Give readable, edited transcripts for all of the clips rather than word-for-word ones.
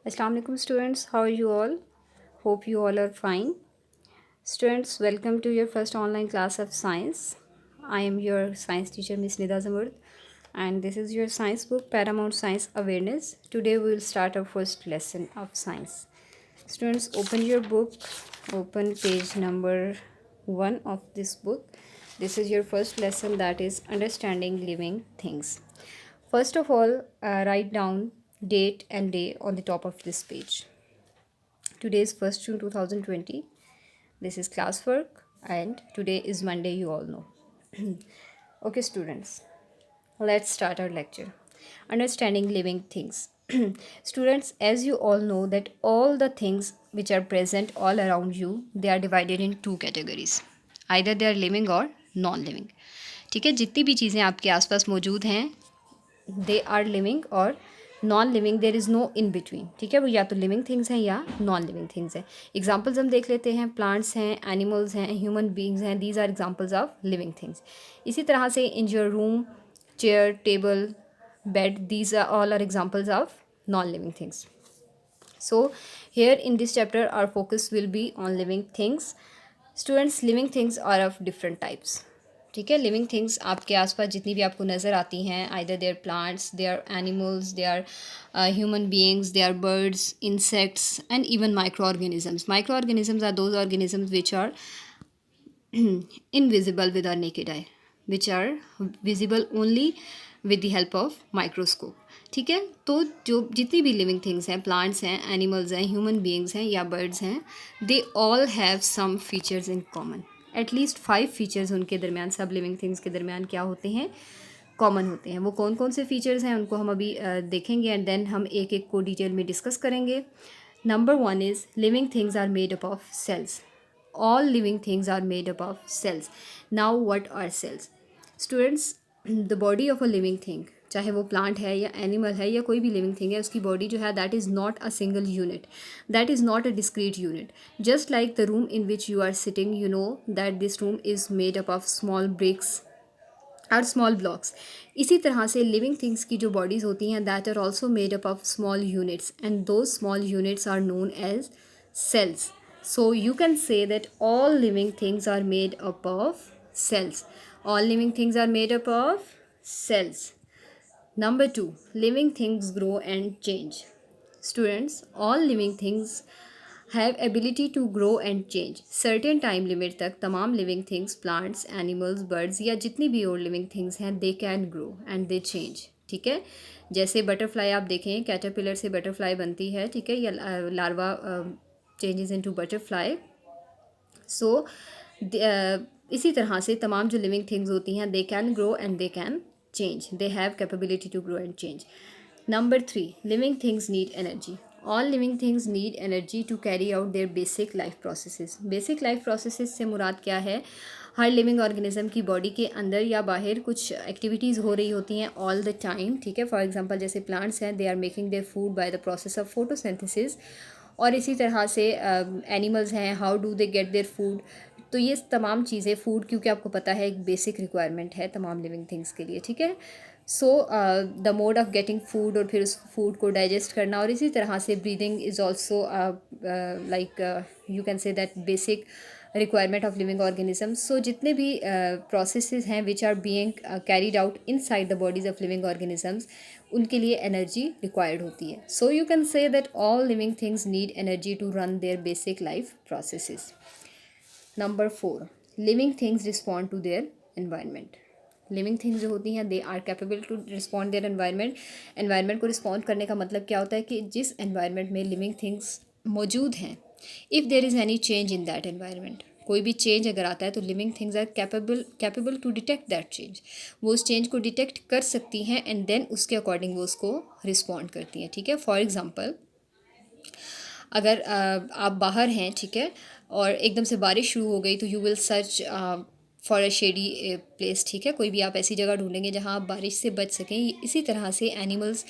Assalamu alaikum students, how are you all? Hope you all are fine. Students, welcome to your first online class of science. I am your science teacher Miss Nida Zamurd, and this is your science book Paramount Science Awareness. Today we will start our first lesson of science. Students, open your book, open page number 1 of this book. This is your first lesson, that is understanding living things. First of all, write down date and day on the top of this page. Today is 1st June 2020. This is classwork and today is Monday, you all know. Okay, students, let's start our lecture. Understanding living things. Students, as you all know that all the things which are present all around you, they are divided in two categories. Either they are living or non-living. ठीक है, जितनी भी चीज़ें आपके आसपास मौजूद हैं they are living और non living, there is no in between. ठीक है, वो या तो लिविंग थिंग्स हैं या नॉन लिविंग थिंग्स हैं. एग्जाम्पल्स हम देख लेते हैं. प्लांट्स हैं, एनिमल्स हैं, ह्यूमन बींग्स हैं. These are examples of living things. इसी तरह से in your room, chair, table, bed, these are all are examples of non living things. So here in this chapter our focus will be on living things. Students, living things are of different types. ठीक है, living things आपके आसपास जितनी भी आपको नज़र आती हैं, either they are plants, they are animals, they are human beings, they are birds, insects and even micro organisms. Micro organisms are those organisms which are invisible with our naked eye, which are visible only with the help of microscope. ठीक है, तो जो जितनी भी living things हैं, plants हैं, animals हैं, human beings हैं या बर्ड्स हैं, they all have some features in common. At least 5 features उनके दरमियान, सब लिविंग थिंग्स के दरमियान क्या होते हैं, कॉमन होते हैं. वो कौन कौन से फीचर्स हैं उनको हम अभी देखेंगे एंड देन हम एक एक को डिटेल में डिस्कस करेंगे. Number 1 is living things are made up of cells. All living things are made up of cells. Now what are cells? Students, the body of a living thing, चाहे वो plant है या animal है या कोई भी living thing है, उसकी बॉडी जो है that is not a single unit, that is not a discrete unit. Just like the room in which you are sitting, you know that this room is made up of small bricks और small blocks. इसी तरह से living things की जो bodies होती हैं that are also made up of small units and those small units are known as cells. So you can say that all living things are made up of cells. All living things are made up of cells. Number 2, living things grow and change. Students, all living things have ability to grow and change. Certain time limit तक तमाम living things, plants, animals, birds या जितनी भी और living things हैं, they can grow and they change. ठीक है, जैसे बटरफ्लाई आप देखें, कैटरपिलर से बटरफ्लाई बनती है. ठीक है, या larva changes into butterfly. So इसी तरह से तमाम जो लिविंग थिंग्स होती हैं, they can grow and they can change. They have capability to grow and change. Number 3, living things need energy. All living things need energy to carry out their basic life processes. Basic life processes से मुराद क्या है, हर living organism की body के अंदर या बाहर कुछ एक्टिविटीज़ हो रही होती हैं ऑल द टाइम. ठीक है, फॉर एग्जांपल जैसे प्लांट्स हैं, they are making their food by the process of photosynthesis. और इसी तरह से एनिमल्स हैं, how do they get their food. तो ये तमाम चीज़ें, फूड क्योंकि आपको पता है एक बेसिक रिक्वायरमेंट है तमाम लिविंग थिंग्स के लिए. ठीक है, so the mode of getting food और फिर उस फूड को डाइजेस्ट करना, और इसी तरह से breathing is also like you can say that basic requirement of living organism. So जितने भी प्रोसेसेस हैं which are being carried out inside the bodies of living organisms, उनके लिए एनर्जी रिक्वायर्ड होती है. So you can say that all living things need energy to run their basic life processes. Number 4, living things respond to their environment. Living things जो होती हैं, they are capable to respond their environment. Environment को respond करने का मतलब क्या होता है कि जिस एनवायरनमेंट में लिविंग थिंग्स मौजूद हैं, if there is any change in that environment, कोई भी चेंज अगर आता है तो living things are capable to detect that change. वो उस चेंज को डिटेक्ट कर सकती हैं एंड देन उसके अकॉर्डिंग वो उसको रिस्पॉन्ड करती हैं. ठीक है, फॉर एग्ज़ाम्पल अगर आप बाहर हैं, ठीक है, और एकदम से बारिश शुरू हो गई तो you will search for a shady place. ठीक है, कोई भी आप ऐसी जगह ढूंढेंगे जहाँ आप बारिश से बच सकें. इसी तरह से एनिमल्स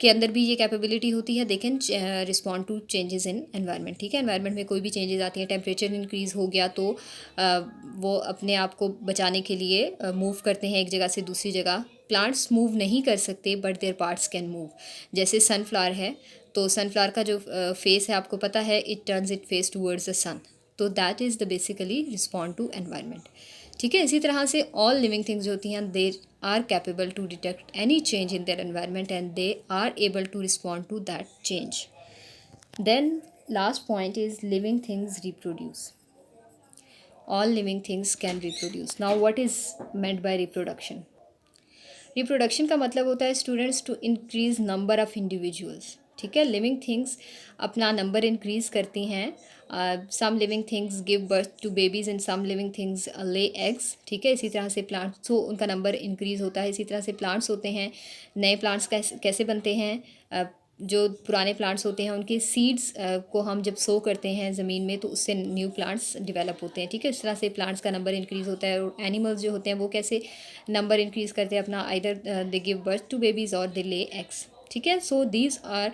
के अंदर भी ये कैपेबिलिटी होती है, they can respond to changes in environment. ठीक है, एनवायरनमेंट में कोई भी चेंजेस आती हैं, टेम्परेचर इंक्रीज़ हो गया तो वो अपने आप को बचाने के लिए मूव करते हैं एक जगह से दूसरी जगह. प्लांट्स मूव नहीं कर सकते but there parts can move. जैसे सनफ्लावर है, तो सनफ्लावर का जो फेस है आपको पता है, it turns it face towards the sun, तो that is the basically respond to environment. ठीक है, इसी तरह से ऑल लिविंग थिंग्स जो होती हैं they are capable to detect any change in their environment and they are able to respond to that change. Then last point is living things reproduce. All living things can reproduce. Now what is meant by reproduction? Reproduction का मतलब होता है students to increase number of individuals. ठीक है, living things अपना number increase करती हैं। Some living things give birth to babies and some living things lay eggs. ठीक है, इसी तरह से प्लांट्स तो उनका नंबर इंक्रीज़ होता है। इसी तरह से प्लांट्स होते हैं, नए प्लांट्स कैसे बनते हैं, जो पुराने प्लांट्स होते हैं उनके सीड्स को हम जब सो करते हैं ज़मीन में तो उससे न्यू प्लांट्स डेवलप होते हैं। ठीक है, इस तरह से प्लांट्स का नंबर इंक्रीज़ होता है। और एनिमल्स जो होते हैं वो कैसे नंबर इंक्रीज़ करते हैं अपना, either they give birth to babies और दे ले एग्स। ठीक है, so these are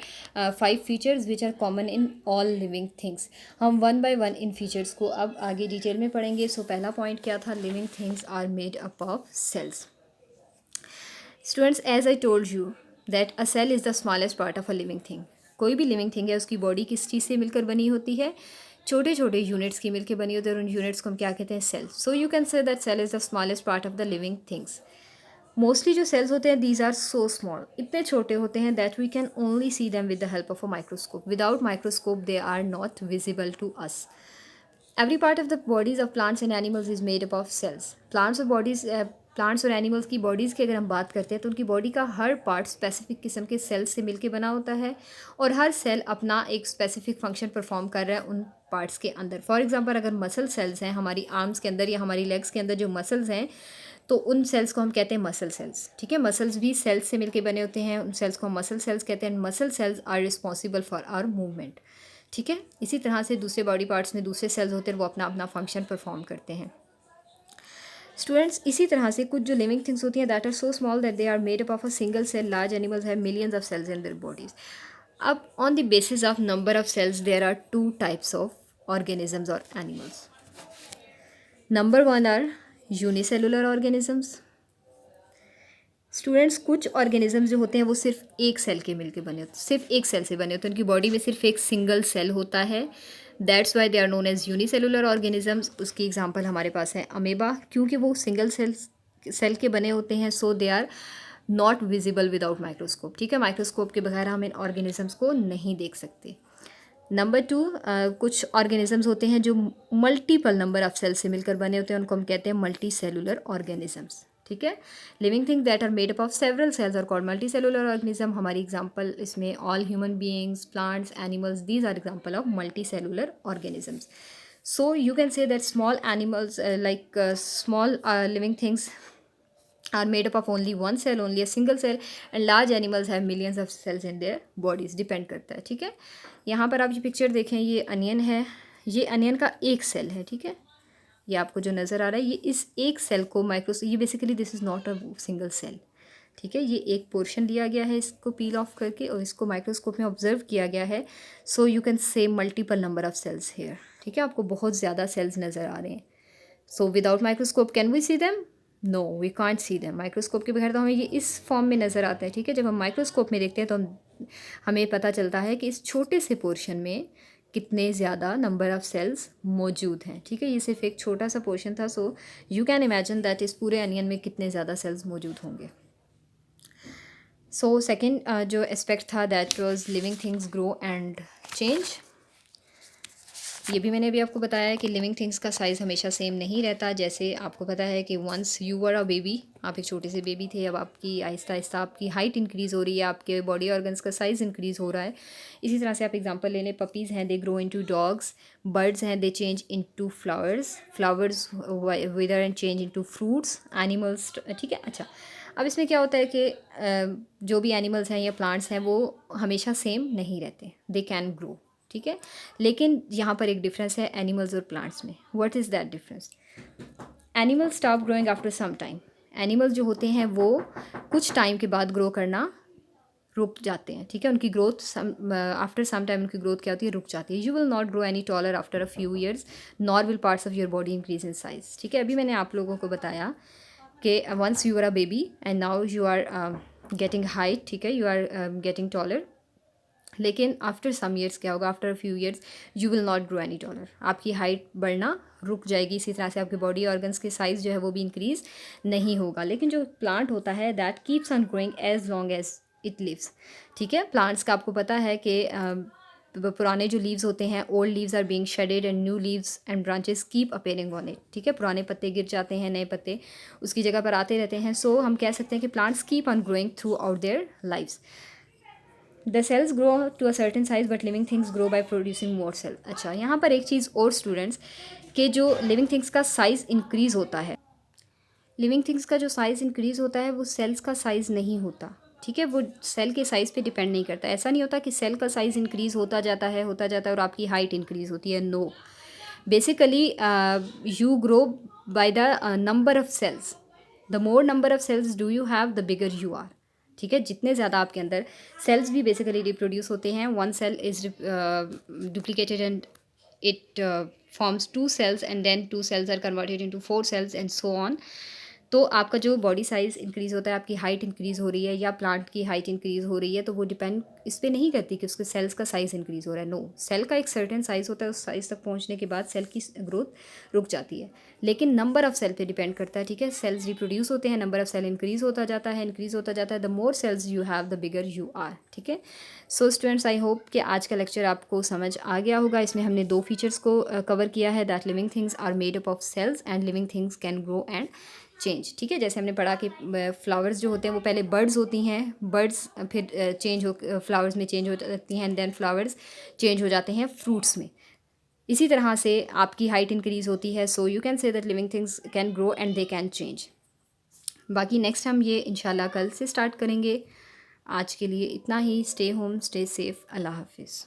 5 features which are common in all living things. हम वन बाय वन इन फीचर्स को अब आगे डिटेल में पढ़ेंगे। सो पहला पॉइंट क्या था, living things are made up of cells. Students, as I told you that a cell is the smallest part of a living thing. कोई भी लिविंग थिंग है उसकी बॉडी किस चीज़ से मिलकर बनी होती है, छोटे छोटे यूनिट्स की मिलकर बनी होती है, और उन यूनिट्स को हम क्या कहते हैं, cell. So you can say that cell is the smallest part of the living things. Mostly जो सेल्स होते हैं दीज आर सो स्मॉल, इतने छोटे होते हैं that we can only see them with the help of a microscope. Without microscope they are not visible to us. Every part of the bodies of plants and animals is made up of cells. Plants और animals की bodies की अगर हम बात करते हैं तो उनकी बॉडी का हर पार्ट स्पेसिफिक किस्म के सेल्स से मिलके बना होता है, और हर सेल अपना एक स्पेसिफिक फंक्शन परफॉर्म कर रहा है उन पार्ट्स के अंदर। फॉर एग्जांपल, अगर मसल सेल्स हैं हमारी आर्म्स के अंदर या हमारी लेग्स के अंदर जो मसल्स हैं, तो उन सेल्स को हम कहते हैं मसल सेल्स। ठीक है, मसल्स भी सेल्स से मिलके बने होते हैं, उन सेल्स को हम मसल सेल्स कहते हैं। Muscle cells are responsible for our movement. ठीक है, इसी तरह से दूसरे बॉडी पार्ट्स में दूसरे सेल्स होते हैं, वो अपना अपना फंक्शन परफॉर्म करते हैं। स्टूडेंट्स, इसी तरह से कुछ जो लिविंग थिंग्स होती हैं that are so small that they are made up of a single cell. Large animals have millions of cells in their bodies. अब on the basis of number of cells there are 2 types of organisms और animals. Number 1 are unicellular organisms. Students, कुछ organisms जो होते हैं वो सिर्फ एक cell के मिलके बने होते हैं, सिर्फ एक सेल से बने होते हैं, उनकी बॉडी में सिर्फ एक सिंगल सेल होता है। That's why they are known as unicellular organisms. उसकी एग्जांपल हमारे पास है अमेबा, क्योंकि वो सिंगल सेल के बने होते हैं, so they are not visible without microscope. ठीक है, माइक्रोस्कोप के बगैर हम इन ऑर्गेनिजम्स को नहीं देख सकते। नंबर 2, कुछ ऑर्गेनिजम्स होते हैं जो मल्टीपल नंबर ऑफ सेल्स से मिलकर बने होते हैं, उनको हम कहते हैं मल्टी सेलुलर ऑर्गेनिजम्स। ठीक है, living thing that are made up of several cells are called multi cellular organism. हमारी एग्जांपल इसमें all human beings, plants, animals, these are example of multi cellular organisms. So you can say that small animals like small living things are made up of only one cell, only a single cell, and large animals have millions of cells in their bodies। Depend करता है। ठीक है, यहाँ पर आप ये picture देखें, ये अनियन है, ये अनियन का एक सेल है। ठीक है, ये आपको जो नज़र आ रहा है, ये इस एक सेल को ये basically this is not a single cell. ठीक है, ये एक पोर्शन लिया गया है इसको पील ऑफ करके, और इसको माइक्रोस्कोप में ऑब्जर्व किया गया है। So you can say multiple number of cells here. ठीक है, आपको बहुत ज़्यादा सेल्स नज़र आ रहे हैं। So without microscope can we see them? No, we can't see them. Microscope के बगैर तो हमें ये इस फॉर्म में नज़र आता है। ठीक है, जब हम माइक्रोस्कोप में देखते हैं तो हमें पता चलता है कि इस छोटे से पोर्शन में कितने ज़्यादा नंबर ऑफ़ सेल्स मौजूद हैं। ठीक है, ये सिर्फ एक छोटा सा पोर्शन था, so you can imagine that इस पूरे अनियन में कितने ज़्यादा सेल्स मौजूद होंगे। सो सेकेंड जो एस्पेक्ट था that was living things grow and change. ये भी मैंने अभी आपको बताया है कि लिविंग थिंग्स का साइज़ हमेशा सेम नहीं रहता। जैसे आपको पता है कि once you were a baby, आप एक छोटे से बेबी थे, अब आपकी आहिस्ता आहिस्ता आपकी हाइट इंक्रीज़ हो रही है, आपके बॉडी ऑर्गन्स का साइज़ इंक्रीज़ हो रहा है। इसी तरह से आप एग्जांपल ले लें, पपीज़ हैं, they grow into dogs. Birds हैं, they change into flowers. Flowers wither and change into fruits. Animals, ठीक है। अच्छा, अब इसमें क्या होता है कि जो भी एनिमल्स हैं या प्लांट्स हैं वो हमेशा सेम नहीं रहते, दे कैन ग्रो। ठीक है, लेकिन यहाँ पर एक डिफरेंस है एनिमल्स और प्लांट्स में। What is that difference? Animals stop growing after some time. Animals जो होते हैं वो कुछ टाइम के बाद ग्रो करना रुक जाते हैं। ठीक है, उनकी ग्रोथ आफ्टर सम टाइम उनकी ग्रोथ क्या होती है, रुक जाती है। You will not grow any taller after a few years, nor will parts of your body increase in size. ठीक है, अभी मैंने आप लोगों को बताया कि once you are a baby and now you are getting height, ठीक है, यू आर गेटिंग टॉलर, लेकिन आफ्टर सम ईयर्स क्या होगा, after few years you will not grow any taller, आपकी हाइट बढ़ना रुक जाएगी। इसी तरह से आपके बॉडी ऑर्गन्स के साइज़ जो है वो भी इंक्रीज़ नहीं होगा। लेकिन जो प्लांट होता है that keeps on growing as long as it lives, ठीक है। प्लांट्स का आपको पता है कि पुराने जो लीव्स होते हैं, old leaves are being shedded and new leaves and branches keep appearing on it, ठीक है। पुराने पत्ते गिर जाते हैं, नए पत्ते उसकी जगह पर आते रहते हैं। सो हम कह सकते हैं कि plants keep on growing throughout their lives. The cells grow to a certain size but living things grow by producing more cell. अच्छा, यहाँ पर एक चीज़ और स्टूडेंट्स, के जो लिविंग थिंग्स का साइज़ इंक्रीज़ होता है, लिविंग थिंग्स का जो साइज़ इंक्रीज़ होता है वो सेल्स का साइज़ नहीं होता, ठीक है। वो सेल के साइज़ पे डिपेंड नहीं करता। ऐसा नहीं होता कि सेल का साइज़ इंक्रीज़ होता जाता है और आपकी हाइट इंक्रीज़ होती है। No, basically you grow by the number of cells. The more number of cells do you have the bigger you are, ठीक है। जितने ज़्यादा आपके अंदर सेल्स भी बेसिकली रिप्रोड्यूस होते हैं, one cell is duplicated and it forms two cells and then two cells are converted into four cells and so on। तो आपका जो बॉडी साइज़ इंक्रीज़ होता है, आपकी हाइट इंक्रीज़ हो रही है या प्लांट की हाइट इंक्रीज़ हो रही है, तो वो डिपेंड इस पे नहीं करती कि उसके सेल्स का साइज़ इंक्रीज़ हो रहा है। नो, सेल का एक सर्टेन साइज़ होता है, उस साइज़ तक पहुंचने के बाद सेल की ग्रोथ रुक जाती है। लेकिन नंबर ऑफ़ सेल पे डिपेंड करता है, ठीक है। सेल्स रिप्रोड्यूस होते हैं, नंबर ऑफ़ सेल इंक्रीज़ होता जाता है, the more cells you have the bigger you are, ठीक है। सो स्टूडेंट्स, आई होप कि आज का लेक्चर आपको समझ आ गया होगा। इसमें हमने दो फीचर्स को कवर किया है, that living things are made up of cells and living things can grow and change, ठीक है। जैसे हमने पढ़ा कि फ्लावर्स जो होते हैं वो पहले बर्ड्स होती हैं, बर्ड्स फिर चेंज हो फ्लावर्स में चेंज हो जाती हैं एंड देन फ्लावर्स चेंज हो जाते हैं फ्रूट्स में। इसी तरह से आपकी हाइट इंक्रीज़ होती है। So you can say that living things can grow and they can change. बाकी नेक्स्ट हम ये इंशाल्लाह कल से स्टार्ट करेंगे। आज के लिए इतना ही। स्टे होम, स्टे सेफ़, अल्लाह हाफिज़।